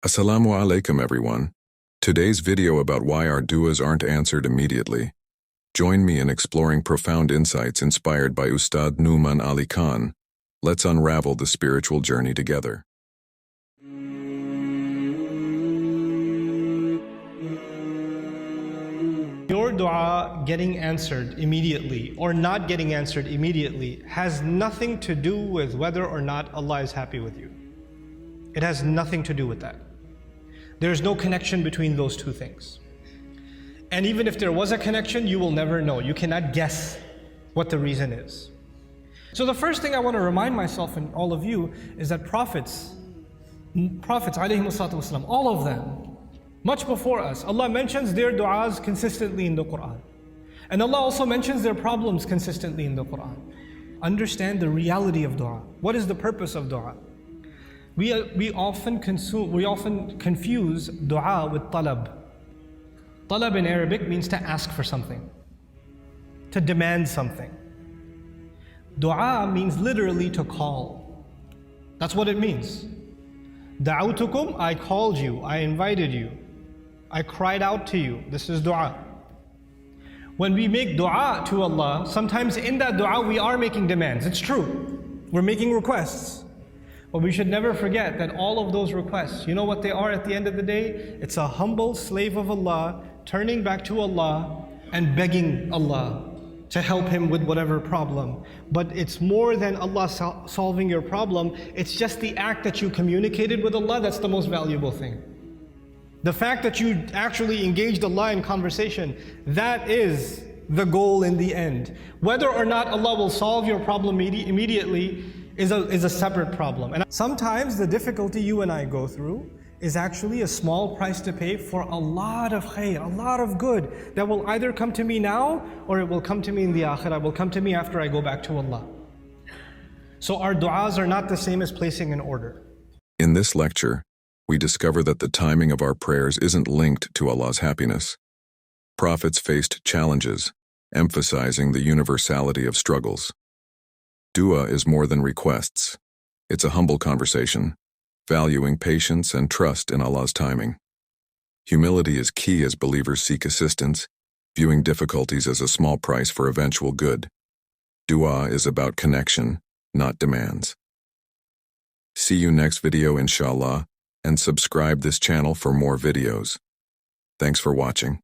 Assalamu alaikum everyone. Today's video about why our du'as aren't answered immediately. Join me in exploring profound insights inspired by Ustad Nouman Ali Khan. Let's unravel the spiritual journey together. Your dua getting answered immediately or not getting answered immediately has nothing to do with whether or not Allah is happy with you. It has nothing to do with that. There's no connection between those two things. And even if there was a connection, you will never know. You cannot guess what the reason is. So the first thing I want to remind myself and all of you is that prophets alayhimu salatu wasalam, all of them, much before us, Allah mentions their du'as consistently in the Quran. And Allah also mentions their problems consistently in the Quran. Understand the reality of dua. What is the purpose of dua? We often confuse dua with talab. Talab in Arabic means to ask for something, to demand something. Dua means literally to call. That's what it means. Da'awtukum, I called you, I invited you, I cried out to you. This is dua. When we make dua to Allah, sometimes in that dua we are making demands. It's true. We're making requests. But we should never forget that all of those requests, you know what they are at the end of the day? It's a humble slave of Allah turning back to Allah and begging Allah to help him with whatever problem. But it's more than Allah solving your problem. It's just the act that you communicated with Allah that's the most valuable thing. The fact that you actually engaged Allah in conversation, that is the goal in the end. Whether or not Allah will solve your problem immediately is a separate problem. And sometimes the difficulty you and I go through is actually a small price to pay for a lot of khair, a lot of good that will either come to me now or it will come to me in the akhirah, will come to me after I go back to Allah. So our du'as are not the same as placing an order. In this lecture, we discover that the timing of our prayers isn't linked to Allah's happiness. Prophets faced challenges, emphasizing the universality of struggles. Dua is more than requests. It's a humble conversation, valuing patience and trust in Allah's timing. Humility is key as believers seek assistance, viewing difficulties as a small price for eventual good. Dua is about connection, not demands. See you next video inshallah, and subscribe this channel for more videos. Thanks for watching.